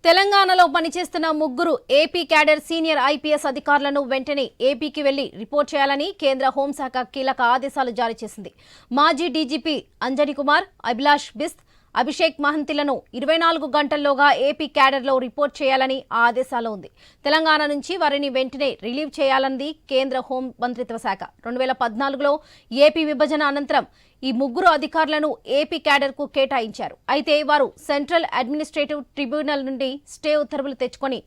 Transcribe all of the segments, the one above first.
తెలంగాణలో పనిచేస్తున్న ముగ్గురు ఏపీ క్యాడర్ సీనియర్ ఐపీఎస్ అధికారులను వెంటనే ఏపీకి వెళ్లి రిపోర్ట్ చేయాలని కేంద్ర హోంశాఖ కీలక ఆదేశాలు జారీ చేసింది. మాజీ డీజీపీ అంజనీ కుమార్, అభిలాష్ బిస్త్, అభిషేక్ మహంతిలను 24 గంటల్లోగా ఏపీ క్యాడర్లో రిపోర్ట్ చేయాలని ఆ ఆదేశాలు ఉంది. తెలంగాణ నుంచి వారిని వెంటనే రిలీవ్ చేయాలన్నది కేంద్ర హోం మంత్రిత్వ శాఖ. 2014లో ఏపీ విభజన అనంతరం ఈ ముగ్గురు అధికారులను ఏపీ క్యాడర్కు కేటాయించారు. అయితే వారు సెంట్రల్ అడ్మినిస్ట్రేటివ్ ట్రిబ్యునల్ నుండి స్టే ఉత్తర్వులు తెచ్చుకొని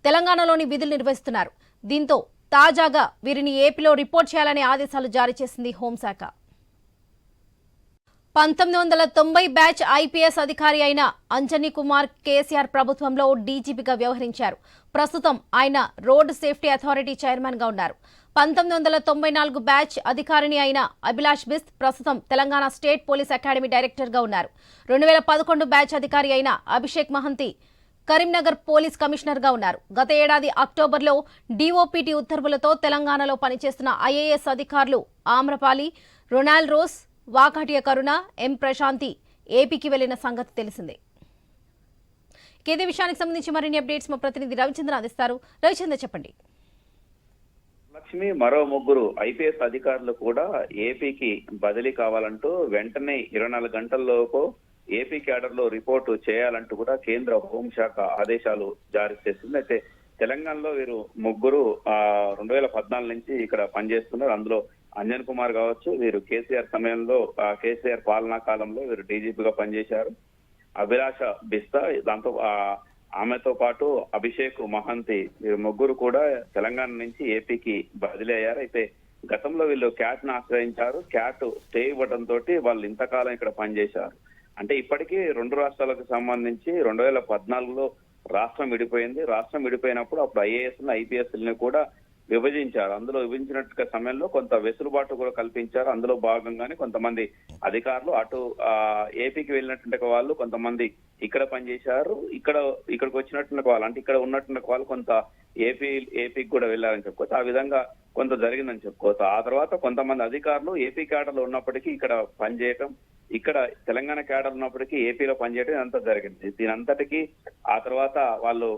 తెలంగాణలోని విధులు నిర్వహిస్తున్నారు. దీంతో తాజాగా వీరిని ఏపీలో రిపోర్ట్ చేయాలనే ఆదేశాలు జారీ చేసింది హోంశాఖ. 1990 బ్యాచ్ ఐపీఎస్ అధికారి అయిన అంజనీ కుమార్ కేసీఆర్ ప్రభుత్వంలో డీజీపీగా వ్యవహరించారు. ప్రస్తుతం ఆయన రోడ్ సేఫ్టీ అథారిటీ చైర్మన్ గా ఉన్నారు. 1994 బ్యాచ్ అధికారిని అయిన అభిలాష్ బిస్త్ ప్రస్తుతం Telangana state police academy director గా ఉన్నారు. 2011 బ్యాచ్ అధికారి అయిన అభిషేక్ మహంతి కరీంనగర్ పోలీస్ కమిషనర్ గా ఉన్నారు. గత ఏడాది అక్టోబర్లో డీఓపీటీ ఉత్తర్వులతో తెలంగాణలో పనిచేస్తున్న ఐఏఎస్ అధికారులు ఆమ్రపాలి, రొనాల్డ్ రోస్, వాకాటియ కరుణ, ఎం ప్రశాంతి ఏపీకి వెళ్లిన సంగతి తెలిసిందే. ఇదే విషయానికి సంబంధించి మరిన్ని అప్డేట్స్ మా ప్రతినిధి రవిచంద్ర అందిస్తారు. రవిచంద్ర, చెప్పండి. లక్ష్మి, మరో ముగ్గురు ఐపీఎస్ అధికారులు కూడా ఏపీకి బదిలీ కావాలంటూ వెంటనే 24 గంటల్లోపు ఏపీ క్యాడర్ లో రిపోర్టు చేయాలంటూ కూడా కేంద్ర హోంశాఖ ఆదేశాలు జారీ చేసింది. అయితే తెలంగాణలో వీరు ముగ్గురు 2014 నుంచి ఇక్కడ పనిచేస్తున్నారు. అందులో అంజన్ కుమార్ కావచ్చు, వీరు కేసీఆర్ సమయంలో కేసీఆర్ పాలనా కాలంలో వీరు డీజీపీగా పనిచేశారు. అభిలాష బిస్తా, దాంతో ఆమెతో పాటు అభిషేక్ మహంతి, వీరు ముగ్గురు కూడా తెలంగాణ నుంచి ఏపీకి బదిలీ అయ్యారు. అయితే గతంలో వీళ్ళు క్యాట్ ను ఆశ్రయించారు. క్యాట్ స్టే ఇవ్వడం తోటి వాళ్ళు ఇంతకాలం ఇక్కడ పనిచేశారు. అంటే ఇప్పటికీ 2 రాష్ట్రాలకు సంబంధించి 2014లో రాష్ట్రం విడిపోయింది. రాష్ట్రం విడిపోయినప్పుడు అప్పుడు ఐఏఎస్ ఐపీఎస్ ని కూడా విభజించారు. అందులో విభజించినట్టు సమయంలో కొంత వెసులుబాటు కూడా కల్పించారు. అందులో భాగంగానే కొంతమంది అధికారులు అటు ఏపీకి వెళ్ళినటువంటి వాళ్ళు కొంతమంది ఇక్కడ పనిచేశారు. ఇక్కడికి వచ్చినటువంటి వాళ్ళు అంటే ఇక్కడ ఉన్నటువంటి వాళ్ళు కొంత ఏపీకి కూడా వెళ్ళారని చెప్పుకోవచ్చు. ఆ విధంగా కొంత జరిగిందని చెప్పుకోవచ్చు. ఆ తర్వాత కొంతమంది అధికారులు ఏపీ క్యాడర్ లో ఉన్నప్పటికీ ఇక్కడ పనిచేయటం, ఇక్కడ తెలంగాణ క్యాడర్ ఉన్నప్పటికీ ఏపీలో పనిచేయడం ఇదంతా జరిగింది. దీని అంతటికీ ఆ తర్వాత వాళ్ళు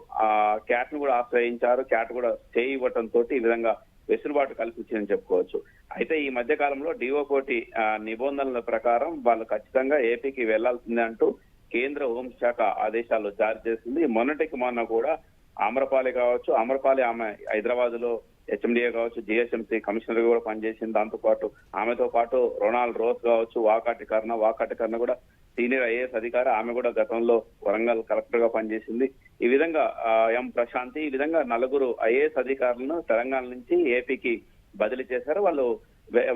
క్యాట్ ను కూడా ఆశ్రయించారు. క్యాట్ కూడా స్టే ఇవ్వటం తోటి ఈ విధంగా వెసులుబాటు కల్పించిందని చెప్పుకోవచ్చు. అయితే ఈ మధ్య కాలంలో డిఓకోటి నిబంధనల ప్రకారం వాళ్ళు ఖచ్చితంగా ఏపీకి వెళ్లాల్సిందే అంటూ కేంద్ర హోంశాఖ ఆదేశాలు జారీ చేసింది. మొన్నటికి మొన్న కూడా ఆమ్రపాలి కావచ్చు, ఆమ్రపాలి ఆమె హైదరాబాద్ లో హెచ్ఎండిఏ కావచ్చు, జిహెచ్ఎంసీ కమిషనర్ గా కూడా పనిచేసింది. దాంతో పాటు ఆమెతో పాటు రొనాల్డ్ రోస్ కావచ్చు, వాకాటి కర్ణ కూడా సీనియర్ ఐఏఎస్ అధికారి. ఆమె కూడా గతంలో వరంగల్ కలెక్టర్ గా పనిచేసింది. ఈ విధంగా ఎం ప్రశాంతి, ఈ విధంగా 4 ఐఏఎస్ అధికారులను తెలంగాణ నుంచి ఏపీకి బదిలీ చేశారు.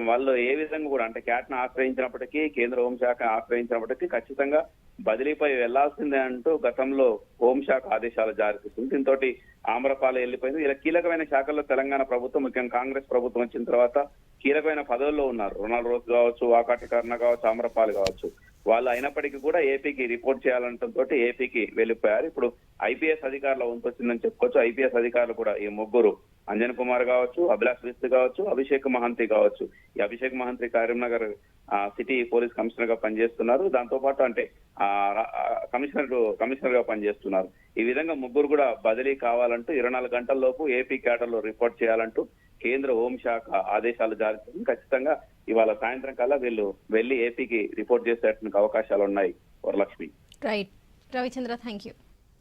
వాళ్ళు ఏ విధంగా కూడా అంటే క్యాట్ ను ఆశ్రయించినప్పటికీ, కేంద్ర హోంశాఖ ఆశ్రయించినప్పటికీ ఖచ్చితంగా బదిలీపై వెళ్లాల్సిందే అంటూ గతంలో హోంశాఖ ఆదేశాలు జారీ చేసింది. దీంతో ఆమ్రపాలి వెళ్లిపోయింది. ఇలా కీలకమైన శాఖల్లో తెలంగాణ ప్రభుత్వం, ముఖ్యంగా కాంగ్రెస్ ప్రభుత్వం వచ్చిన తర్వాత కీలకమైన పదవుల్లో ఉన్నారు. రొనాల్డ్ రోస్ కావచ్చు, వాకాటి కర్ణ కావచ్చు, ఆమ్రపాలి కావచ్చు. వాళ్ళు అయినప్పటికీ కూడా ఏపీకి రిపోర్ట్ చేయాలంటంతో ఏపీకి వెళ్లిపోయారు. ఇప్పుడు ఐపీఎస్ అధికారుల వంతు వచ్చిందని చెప్పుకోవచ్చు. ఐపీఎస్ అధికారులు కూడా ఈ ముగ్గురు అంజన్ కుమార్ కావచ్చు, అభిలాష్ బిస్త్ కావచ్చు, అభిషేక్ మహంతి కావచ్చు. ఈ Abhishek Mahanti Karimnagar city police commissioner గా పనిచేస్తున్నారు. దాంతో పాటు అంటే కమిషనర్ గా పనిచేస్తున్నారు. ఈ విధంగా ముగ్గురు కూడా బదిలీ కావాలంటూ 24 గంటల్లోపు ఏపీ క్యాడర్ లో రిపోర్ట్ చేయాలంటూ కేంద్ర హోంశాఖ ఆదేశాలు జారీ చేసింది. ఖచ్చితంగా ఇవాళ సాయంత్రం కల్లా వీళ్ళు వెళ్లి ఏపీకి రిపోర్ట్ చేసేటువంటి అవకాశాలు ఉన్నాయి. Varalakshmi. Right Ravichandra, thank you.